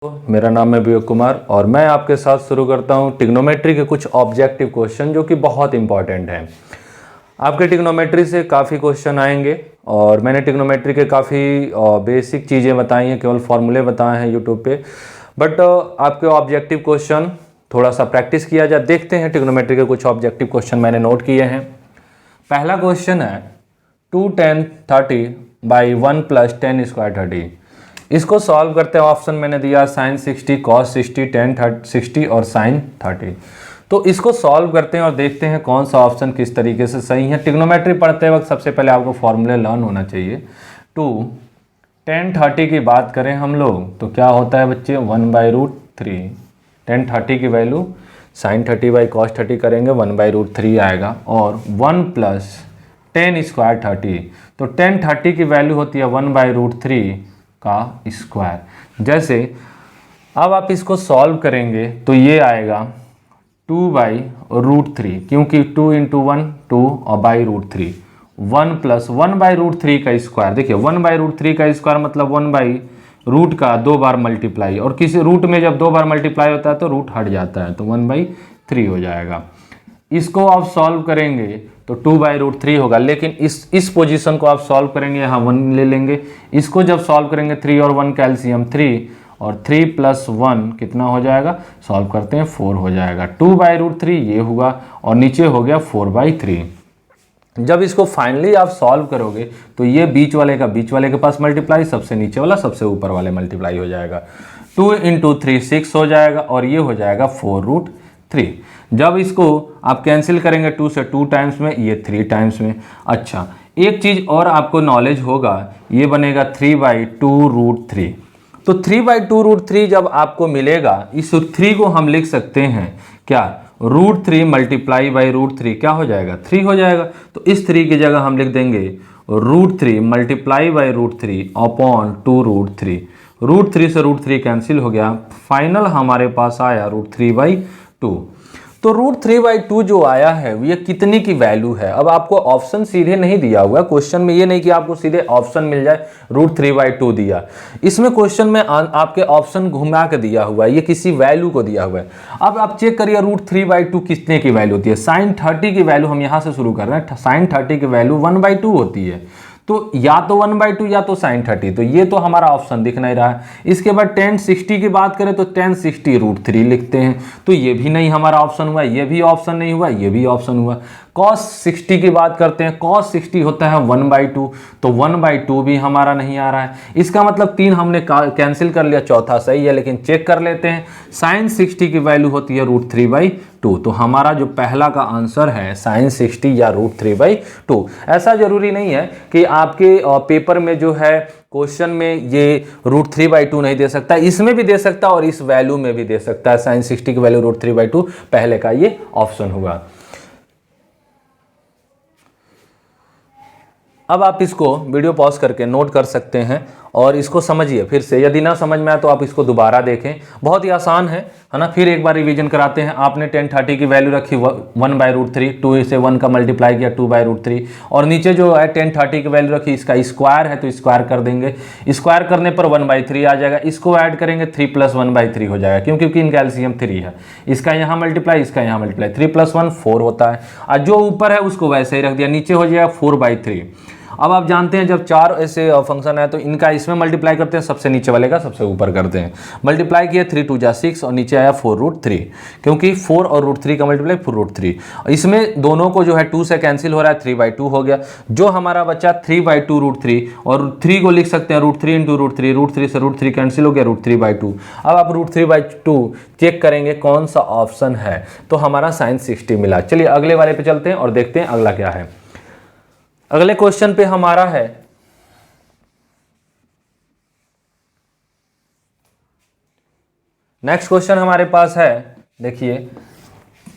मेरा नाम है विवेक कुमार और मैं आपके साथ शुरू करता हूं ट्रिग्नोमेट्री के कुछ ऑब्जेक्टिव क्वेश्चन जो कि बहुत इंपॉर्टेंट हैं। आपके ट्रिग्नोमेट्री से काफ़ी क्वेश्चन आएंगे और मैंने ट्रिग्नोमेट्री के काफ़ी बेसिक चीज़ें बताई हैं, केवल फॉर्मूले बताए हैं यूट्यूब पे। बट आपके ऑब्जेक्टिव क्वेश्चन थोड़ा सा प्रैक्टिस किया जाए। देखते हैं ट्रिग्नोमेट्री के कुछ ऑब्जेक्टिव क्वेश्चन मैंने नोट किए हैं। पहला क्वेश्चन है 2 tan 30 बाई 1 + tan स्क्वायर 30। इसको सॉल्व करते हैं। ऑप्शन मैंने दिया sin 60, cos 60, tan 60 और sin 30। तो इसको सॉल्व करते हैं और देखते हैं कौन सा ऑप्शन किस तरीके से सही है। ट्रिग्नोमेट्री पढ़ते वक्त सबसे पहले आपको फॉर्मूले लर्न होना चाहिए। 2 tan 30 की बात करें हम लोग तो क्या होता है बच्चे, 1/√3। tan 30 की वैल्यू sin 30 बाई cos 30 करेंगे 1/√3 आएगा और 1 + tan स्क्वायर 30। तो tan 30 की वैल्यू होती है 1/√3 का स्क्वायर। जैसे अब आप इसको सॉल्व करेंगे तो ये आएगा 2/√3, क्योंकि 2 × 1 2 और /√3 1 + 1/√3 का स्क्वायर। देखिए 1/√3 का स्क्वायर मतलब 1/रूट का 2 बार मल्टीप्लाई, और किसी रूट में जब 2 बार मल्टीप्लाई होता है तो रूट हट जाता है, तो 1/3 हो जाएगा। इसको आप सॉल्व करेंगे तो 2/√3 होगा, लेकिन इस पोजीशन को आप सॉल्व करेंगे, यहाँ 1 ले लेंगे। इसको जब सॉल्व करेंगे 3 और 1 कैल्शियम 3 और 3 + 1 कितना हो जाएगा, सॉल्व करते हैं 4 हो जाएगा। 2/√3 ये हुआ और नीचे हो गया 4/3। जब इसको फाइनली आप सॉल्व करोगे तो ये बीच वाले का बीच वाले के पास मल्टीप्लाई, सबसे नीचे वाला सबसे ऊपर वाले मल्टीप्लाई हो जाएगा। 2 × 3 6 हो जाएगा और ये हो जाएगा 4√3। जब इसको आप कैंसिल करेंगे 2 से 2 टाइम्स में, ये 3 टाइम्स में। अच्छा, एक चीज़ और आपको नॉलेज होगा, ये बनेगा 3/2√3। तो 3/2√3 जब आपको मिलेगा, इस 3 को हम लिख सकते हैं क्या, √3 × √3 क्या हो जाएगा, 3 हो जाएगा। तो इस 3 की जगह हम लिख देंगे √3 × √3 अपॉन 2√3। √3 से √3 कैंसिल हो गया, फाइनल हमारे पास आया √3/2। तो √3/2 जो आया है ये कितने की वैल्यू है। अब आपको ऑप्शन सीधे नहीं दिया हुआ है क्वेश्चन में, ये नहीं कि आपको सीधे ऑप्शन मिल जाए √3/2 दिया। इसमें क्वेश्चन में आपके ऑप्शन घुमा के दिया हुआ है, ये किसी वैल्यू को दिया हुआ है। अब आप चेक करिए √3/2 कितने की वैल्यू होती है। sin 30 की वैल्यू हम यहाँ से शुरू कर रहे हैं, sin 30 की वैल्यू 1/2 होती है। तो या तो 1/2 या तो sin 30, तो ये तो हमारा ऑप्शन दिख नहीं रहा है। इसके बाद tan 60 की बात करें तो tan 60 √3 लिखते हैं, तो ये भी नहीं हमारा ऑप्शन हुआ, ये भी ऑप्शन नहीं हुआ, ये भी ऑप्शन हुआ। cos 60 की बात करते हैं, cos 60 होता है 1/2, तो 1/2 भी हमारा नहीं आ रहा है। इसका मतलब 3 हमने कैंसिल कर लिया, चौथा सही है, लेकिन चेक कर लेते हैं। sin 60 की वैल्यू होती है √3/2, तो हमारा जो पहला का आंसर है sin 60 या √3/2। ऐसा जरूरी नहीं है कि आपके पेपर में जो है क्वेश्चन में ये √3/2 नहीं दे सकता, इसमें भी दे सकता और इस वैल्यू में भी दे सकता है। sin 60 की वैल्यू √3/2 पहले का ये ऑप्शन हुआ। अब आप इसको वीडियो पॉज करके नोट कर सकते हैं और इसको समझिए फिर से। यदि ना समझ में आए तो आप इसको दोबारा देखें, बहुत ही आसान है ना। फिर एक बार रिवीजन कराते हैं। आपने tan 30 की वैल्यू रखी 1/√3, 2 से 1 का मल्टीप्लाई किया 2/√3, और नीचे जो है tan 30 की वैल्यू रखी, इसका स्क्वायर है तो स्क्वायर कर देंगे। स्क्वायर करने पर 1/3 आ जाएगा। इसको ऐड करेंगे 3 + 1/3 हो जाएगा, क्योंकि इन कैल्शियम 3 है। इसका यहाँ मल्टीप्लाई, इसका यहाँ मल्टीप्लाई, 3 + 1 4 होता है। और जो ऊपर है उसको वैसे ही रख दिया, नीचे हो जाएगा 4/3। अब आप जानते हैं जब 4 ऐसे फंक्शन है तो इनका इसमें मल्टीप्लाई करते हैं, सबसे नीचे वाले का सबसे ऊपर करते हैं। मल्टीप्लाई किया 3 × 2 = 6 और नीचे आया 4√3, क्योंकि 4 और √3 का मल्टीप्लाई 4√3। इसमें दोनों को जो है 2 से कैंसिल हो रहा है, 3/2 हो गया। जो हमारा बच्चा 3/2√3, और 3 को लिख सकते हैं √3 × √3, √3 से √3 कैंसिल हो गया, √3/2। अब आप √3/2 चेक करेंगे कौन सा ऑप्शन है, तो हमारा sin 60 मिला। चलिए अगले वाले पे चलते हैं और देखते हैं अगला क्या है। अगले क्वेश्चन पे हमारा है नेक्स्ट क्वेश्चन हमारे पास है, देखिए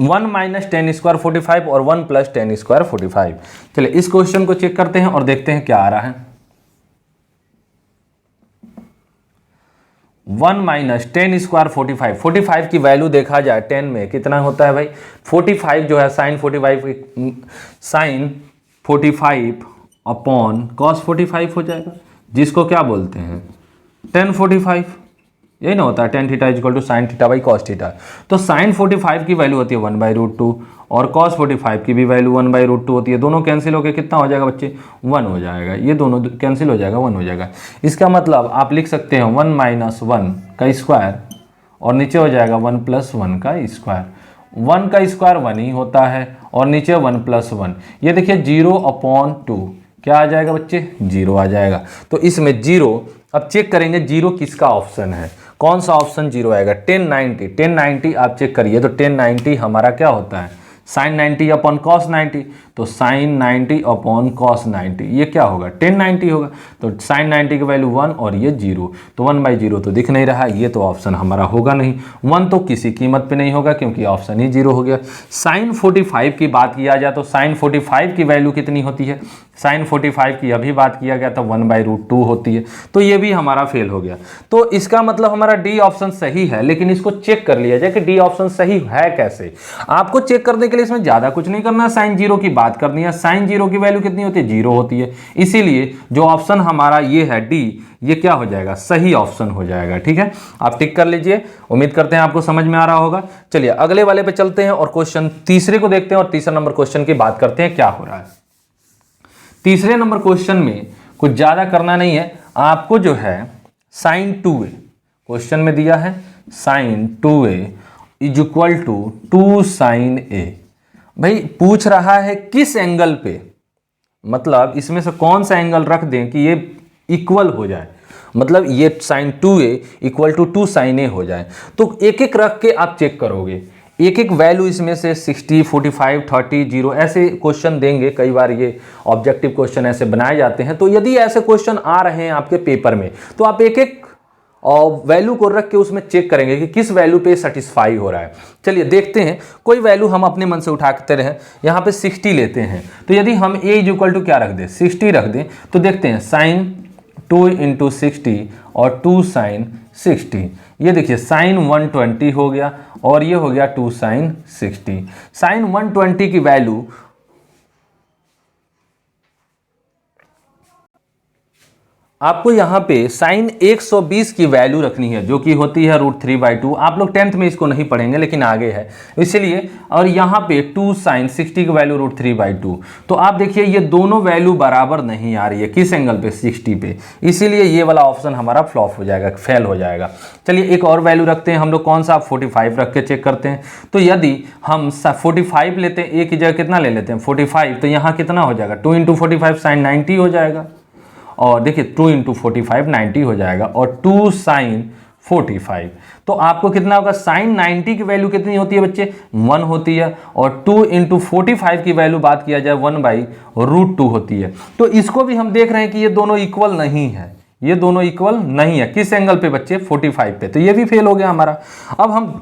1 - tan स्क्वायर 45 और 1 + tan स्क्वायर 45। चलिए इस क्वेश्चन को चेक करते हैं और देखते हैं क्या आ रहा है। 1 - tan स्क्वायर 45, 45 की वैल्यू देखा जाए 10 में कितना होता है भाई, 45 जो है sin 45 अपॉन cos 45 हो जाएगा, जिसको क्या बोलते हैं tan 45। यही ना होता है, tan theta equal to sine theta by cos theta. तो साइन 45 की वैल्यू होती है 1/√2 और कॉस 45 की भी वैल्यू 1/√2 होती है। दोनों कैंसिल होकर कितना हो जाएगा बच्चे, 1 हो जाएगा। ये दोनों कैंसिल हो जाएगा, 1 हो जाएगा। इसका मतलब आप लिख सकते हैं 1 - 1 का स्क्वायर और नीचे हो जाएगा 1 + 1 का स्क्वायर। 1 का स्क्वायर 1 ही होता है और नीचे 1 + 1। ये देखिए 0/2 क्या आ जाएगा बच्चे, 0 आ जाएगा। तो इसमें 0, अब चेक करेंगे 0 किसका ऑप्शन है, कौन सा ऑप्शन 0 आएगा। 1090 आप चेक करिए तो 1090 हमारा क्या होता है, साइन 90 अपॉन कॉस 90। तो साइन 90 अपॉन कॉस 90 ये क्या होगा, 1090 होगा। तो साइन 90 की वैल्यू 1 और ये 0, तो 1/0 तो दिख नहीं रहा, ये तो ऑप्शन हमारा होगा नहीं। 1 तो किसी कीमत पे नहीं होगा क्योंकि ऑप्शन ही 0 हो गया। साइन 45 की बात किया जाए तो साइन 45 की वैल्यू कितनी होती है, साइन 45 की अभी बात किया गया था 1/√2 होती है। तो ये भी हमारा फेल हो गया। तो इसका मतलब हमारा डी ऑप्शन सही है, लेकिन इसको चेक कर लिया जाए कि डी ऑप्शन सही है कैसे। आपको चेक करने के लिए इसमें ज़्यादा कुछ नहीं करना है, साइन 0 की बात करनी है। साइन 0 की वैल्यू कितनी होती है, 0 होती है। इसीलिए जो ऑप्शन हमारा ये है डी, ये क्या हो जाएगा, सही ऑप्शन हो जाएगा। ठीक है, आप टिक कर लीजिए। उम्मीद करते हैं आपको समझ में आ रहा होगा। चलिए अगले वाले पे चलते हैं और क्वेश्चन तीसरे को देखते हैं और तीसरा नंबर क्वेश्चन की बात करते हैं क्या हो रहा है। तीसरे नंबर क्वेश्चन में कुछ ज़्यादा करना नहीं है, आपको जो है साइन 2a क्वेश्चन में दिया है, साइन 2a = 2 साइन a। भाई पूछ रहा है किस एंगल पे, मतलब इसमें से कौन सा एंगल रख दें कि ये इक्वल हो जाए, मतलब ये साइन 2a = 2 साइन a हो जाए। तो एक एक रख के आप चेक करोगे, एक एक वैल्यू इसमें से 60, 45, 30, 0 ऐसे क्वेश्चन देंगे। कई बार ये ऑब्जेक्टिव क्वेश्चन ऐसे बनाए जाते हैं। तो यदि ऐसे क्वेश्चन आ रहे हैं आपके पेपर में तो आप एक एक वैल्यू को रख के उसमें चेक करेंगे कि किस वैल्यू पे सेटिस्फाई हो रहा है। चलिए देखते हैं, कोई वैल्यू हम अपने मन से उठाते रहें। यहाँ पे 60 लेते हैं, तो यदि हम a = क्या रख दें, 60 रख दें, तो देखते हैं साइन 2 × 60 और 2 साइन 60। ये देखिए साइन 120 हो गया और ये हो गया 2 साइन 60। साइन 120 की वैल्यू आपको यहाँ पे साइन 120 की वैल्यू रखनी है जो कि होती है √3/2। आप लोग 10th में इसको नहीं पढ़ेंगे लेकिन आगे है इसलिए। और यहाँ पे 2 साइन 60 की वैल्यू √3/2। तो आप देखिए ये दोनों वैल्यू बराबर नहीं आ रही है, किस एंगल पे, 60 पे। इसीलिए ये वाला ऑप्शन हमारा फ्लॉप हो जाएगा, फेल हो जाएगा। चलिए एक और वैल्यू रखते हैं हम लोग, कौन सा, 45 रख के चेक करते हैं। तो यदि हम 45 लेते हैं, एक की जगह कितना ले लेते हैं 45, तो यहाँ कितना हो जाएगा, 2 × 45 साइन 90 हो जाएगा। और देखिए 2 × 45 90 हो जाएगा और 2 साइन 45। तो आपको कितना होगा, साइन 90 की वैल्यू कितनी होती है बच्चे, 1 होती है। और 2 × 45 की वैल्यू बात किया जाए 1/√2 होती है। तो इसको भी हम देख रहे हैं कि ये दोनों इक्वल नहीं है, ये दोनों इक्वल नहीं है। किस एंगल पे बच्चे, 45 पे। तो ये भी फेल हो गया हमारा। अब हम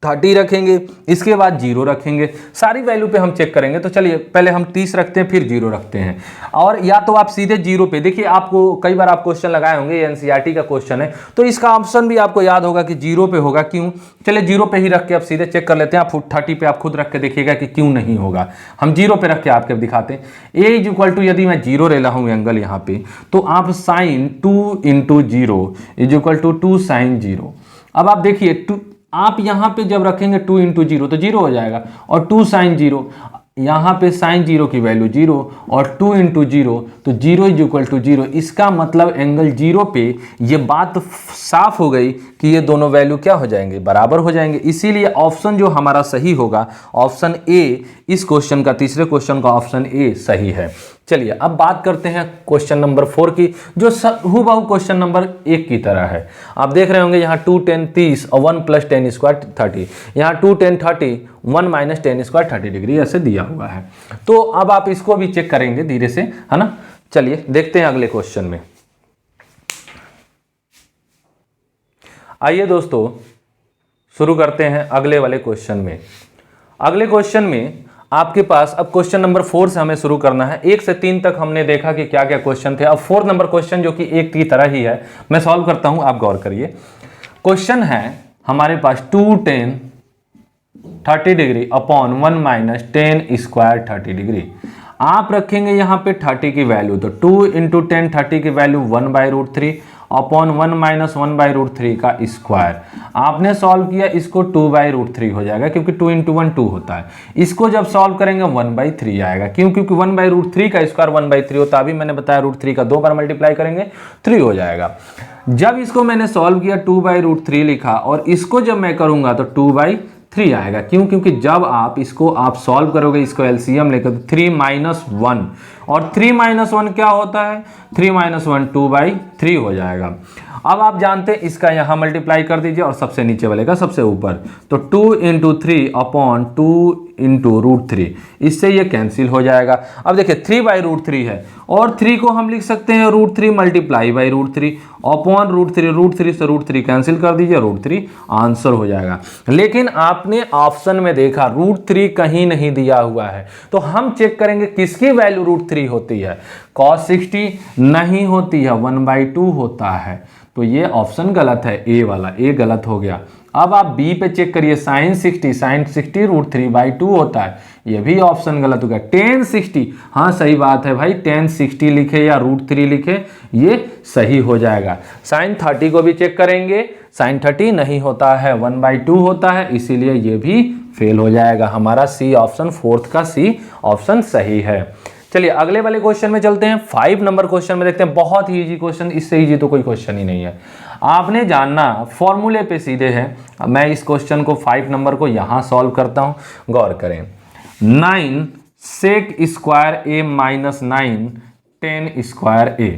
30 रखेंगे, इसके बाद 0 रखेंगे, सारी वैल्यू पे हम चेक करेंगे। तो चलिए पहले हम 30 रखते हैं फिर 0 रखते हैं। और या तो आप सीधे 0 पे, देखिए आपको कई बार आप क्वेश्चन लगाए होंगे, ये एनसीईआरटी का क्वेश्चन है तो इसका ऑप्शन भी आपको याद होगा कि 0 पे होगा। क्यों, चलिए 0 पे ही रख के आप सीधे चेक कर लेते हैं। आप 30 पे आप खुद रख के देखिएगा कि क्यों नहीं होगा। हम 0 पे रख के आपके दिखाते हैं। a = यदि मैं 0 ले रहा हूँ एंगल यहाँ पे, तो आप साइन 2 × 0 = 2 साइन 0। अब आप देखिए आप यहाँ पे जब रखेंगे 2 × 0 तो 0 हो जाएगा और 2 साइन 0, यहाँ पे साइन 0 की वैल्यू 0 और 2 × 0 तो 0 = 0। इसका मतलब एंगल 0 पे ये बात साफ हो गई कि ये दोनों वैल्यू क्या हो जाएंगे, बराबर हो जाएंगे। इसीलिए ऑप्शन जो हमारा सही होगा, ऑप्शन ए, इस क्वेश्चन का, तीसरे क्वेश्चन का ऑप्शन ए सही है। चलिए अब बात करते हैं क्वेश्चन नंबर 4 की, जो हूबहू क्वेश्चन नंबर 1 की तरह है। आप देख रहे होंगे यहाँ 2 10 30 और 1 + 10² 30, यहाँ 2 10 30 1 - 10² 30 डिग्री ऐसे दिया हुआ है। तो अब आप इसको भी चेक करेंगे धीरे से, है ना। चलिए देखते हैं अगले क्वेश्चन में। आइए दोस्तों शुरू करते हैं अगले वाले क्वेश्चन में। अगले क्वेश्चन में आपके पास, अब क्वेश्चन नंबर 4 से हमें शुरू करना है। 1 से 3 तक हमने देखा कि क्या क्या क्वेश्चन थे। अब 4 नंबर क्वेश्चन जो कि 1 की तरह ही है, मैं सॉल्व करता हूं, आप गौर करिए। क्वेश्चन है हमारे पास 2 10 30 डिग्री अपॉन 1 - 10² 30 डिग्री। आप रखेंगे यहाँ पे 30 की वैल्यू, तो 2 × 10 30 की वैल्यू 1/√3 अपॉन 1 माइनस 1/√3 का स्क्वायर। आपने सॉल्व किया, इसको 2/√3 हो जाएगा क्योंकि 2 × 1 2 होता है। इसको जब सॉल्व करेंगे 1/3 आएगा। क्यों? क्योंकि 1/√3 का स्क्वायर 1/3 होता है। अभी मैंने बताया √3 का 2 बार मल्टीप्लाई करेंगे 3 हो जाएगा। जब इसको मैंने सॉल्व किया 2/√3 लिखा और इसको जब मैं करूंगा तो 2/3 आएगा। क्यों? क्योंकि जब आप इसको आप सॉल्व करोगे, इसको एलसीएम लेकर, तो 3 - 1 और 3 - 1 क्या होता है? 3 - 1 2/3 हो जाएगा। अब आप जानते हैं इसका यहां मल्टीप्लाई कर दीजिए और सबसे नीचे वाले का सबसे ऊपर, तो 2 × 3 अपॉन 2 × √3, इससे ये कैंसिल हो जाएगा। अब देखिए 3/√3 है और 3 को हम लिख सकते हैं √3 मल्टीप्लाई बाई √3 अपॉन √3, √3 से √3 कैंसिल कर दीजिए, √3 आंसर हो जाएगा। लेकिन आपने ऑप्शन में देखा √3 कहीं नहीं दिया हुआ है, तो हम चेक करेंगे किसकी वैल्यू √3 होती है। cos 60 नहीं होती है, 1/2 होता है। तो ये ऑप्शन गलत है, ए वाला, ए गलत हो गया। अब आप बी पे चेक करिए, sin 60 √3/2 होता है, ये भी ऑप्शन गलत हो गया। tan 60, हाँ सही बात है भाई, tan 60 लिखे या √3 लिखे, ये सही हो जाएगा। sin 30 को भी चेक करेंगे, sin 30 नहीं होता है, 1/2 होता है, इसीलिए ये भी फेल हो जाएगा। हमारा सी ऑप्शन, फोर्थ का सी ऑप्शन सही है। चलिए अगले वाले क्वेश्चन में चलते हैं। 5 नंबर क्वेश्चन में देखते हैं, बहुत ही इजी क्वेश्चन, इससे इजी तो कोई क्वेश्चन ही नहीं है। आपने जानना फॉर्मूले पे सीधे है। मैं इस क्वेश्चन को 5 नंबर को यहां सॉल्व करता हूं, गौर करें। 9 sec square a minus 9 10 square a।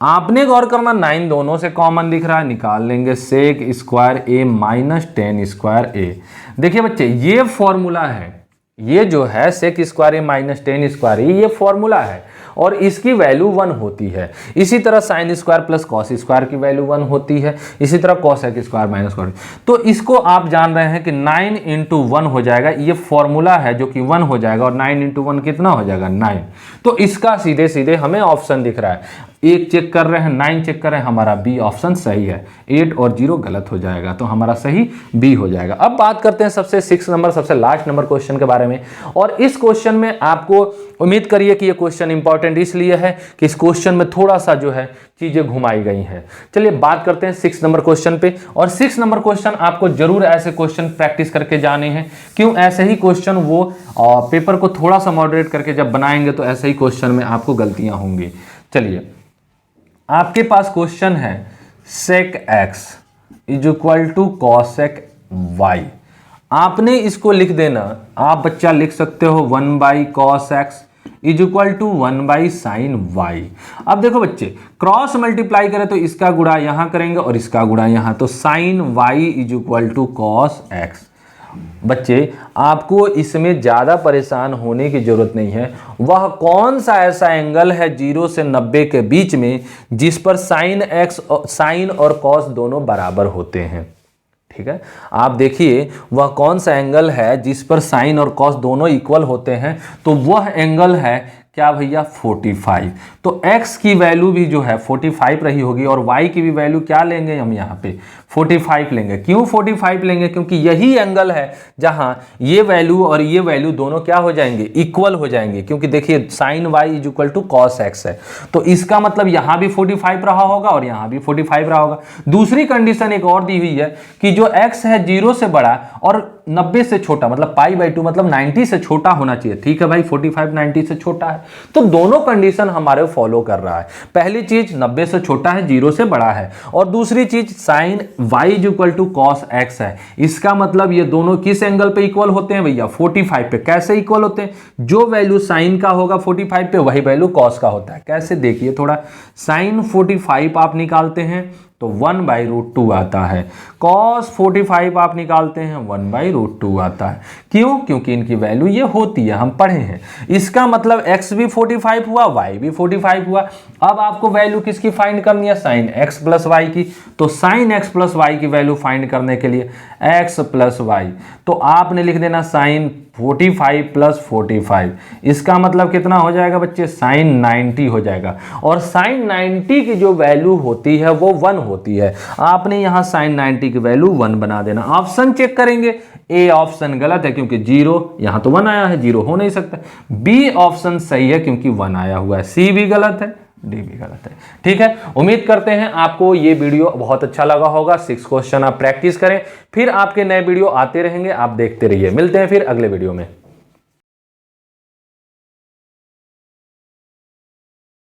आपने गौर करना 9 दोनों से कॉमन दिख रहा है, निकाल लेंगे sec square a minus 10 square a। देखिए बच्चे ये फॉर्मूला है, ये जो है sec square a minus 10 square a, ये फॉर्मूला है और इसकी वैल्यू 1 होती है। इसी तरह sine square plus cos square की वैल्यू 1 होती है, इसी तरह कॉसेक स्क्वायर माइनस कॉस। तो इसको आप जान रहे हैं कि 9 × 1 हो जाएगा, ये फॉर्मूला है जो कि 1 हो जाएगा, और 9 × 1 कितना हो जाएगा? 9। तो इसका सीधे सीधे हमें ऑप्शन दिख रहा है, 1 चेक कर रहे हैं, 9 चेक कर रहे हैं, हमारा बी ऑप्शन सही है। 8 और 0 गलत हो जाएगा, तो हमारा सही बी हो जाएगा। अब बात करते हैं सबसे 6 नंबर, सबसे लास्ट नंबर क्वेश्चन के बारे में। और इस क्वेश्चन में आपको उम्मीद करिए कि ये क्वेश्चन इंपॉर्टेंट इसलिए है कि इस क्वेश्चन में थोड़ा सा जो है चीजें घुमाई गई हैं। चलिए बात करते हैं 6 नंबर क्वेश्चन पे। और 6 नंबर क्वेश्चन आपको जरूर ऐसे क्वेश्चन प्रैक्टिस करके जाने हैं। क्यों? ऐसे ही क्वेश्चन वो पेपर को थोड़ा सा मॉडरेट करके जब बनाएंगे तो ऐसे ही क्वेश्चन में आपको गलतियां होंगी। चलिए आपके पास क्वेश्चन है sec x = cosec y। आपने इसको लिख देना, आप बच्चा लिख सकते हो 1/cos x = 1/sin y। अब देखो बच्चे, क्रॉस मल्टीप्लाई करें तो इसका गुणा यहां करेंगे और इसका गुणा यहां, तो sin y = cos x। बच्चे आपको इसमें ज्यादा परेशान होने की जरूरत नहीं है। वह कौन सा ऐसा एंगल है 0 से 90 के बीच में जिस पर साइन और कॉस दोनों बराबर होते हैं? ठीक है, आप देखिए वह कौन सा एंगल है जिस पर साइन और कॉस दोनों इक्वल होते हैं, तो वह एंगल है क्या भैया? 45। तो x की वैल्यू भी जो है 45 रही होगी और y की भी वैल्यू क्या लेंगे हम यहाँ पे? 45 लेंगे। क्यों 45 लेंगे? क्योंकि यही एंगल है जहां ये वैल्यू और ये वैल्यू दोनों क्या हो जाएंगे? इक्वल हो जाएंगे। क्योंकि देखिए sin y = cos x है, तो इसका मतलब यहां भी 45 रहा होगा और यहां भी 45 रहा होगा। दूसरी कंडीशन एक और दी हुई है कि जो x है 0 से बड़ा और 90 से छोटा, मतलब π/2 मतलब 90 से छोटा होना चाहिए। ठीक है भाई, 45 90 से छोटा है, तो दोनों कंडीशन हमारे फॉलो कर रहा है। पहली चीज 90 से छोटा है, 0 से बड़ा है, और दूसरी चीज sin y = cos x है। इसका मतलब ये दोनों किस एंगल पे इक्वल होते हैं भैया? 45 पे। कैसे इक्वल होते हैं? जो वैल्यू साइन का होगा 45 पे, वही वैल्यू कॉस का होता है। कैसे? देखिए थोड़ा, साइन 45 आप निकालते हैं तो 1/√2 आता है, cos 45 आप निकालते हैं 1/√2 आता है। क्यों? क्योंकि इनकी वैल्यू ये होती है, हम पढ़े हैं। इसका मतलब x भी 45 हुआ, y भी 45 हुआ। अब आपको वैल्यू किसकी फाइंड करनी है? sin x + y की। तो sin x + y की वैल्यू फाइंड करने के लिए x + y, तो आपने लिख देना sin 45 + 45। इसका मतलब कितना हो जाएगा बच्चे? sin 90 हो जाएगा। और sin 90 की जो वैल्यू होती है वो 1 होती है। आपने यहां sin 90 की वैल्यू 1 बना देना। ऑप्शन चेक करेंगे, ए ऑप्शन गलत है क्योंकि 0, यहां तो 1 आया है, 0 हो नहीं सकता। बी ऑप्शन सही है क्योंकि 1 आया हुआ है। सी भी गलत है, डी भी गलत है। ठीक है, उम्मीद करते हैं आपको ये वीडियो बहुत अच्छा लगा होगा। 6 क्वेश्चन आप प्रैक्टिस करें, फिर आपके नए वीडियो आते रहेंगे, आप देखते रहिए। मिलते हैं फिर अगले वीडियो में।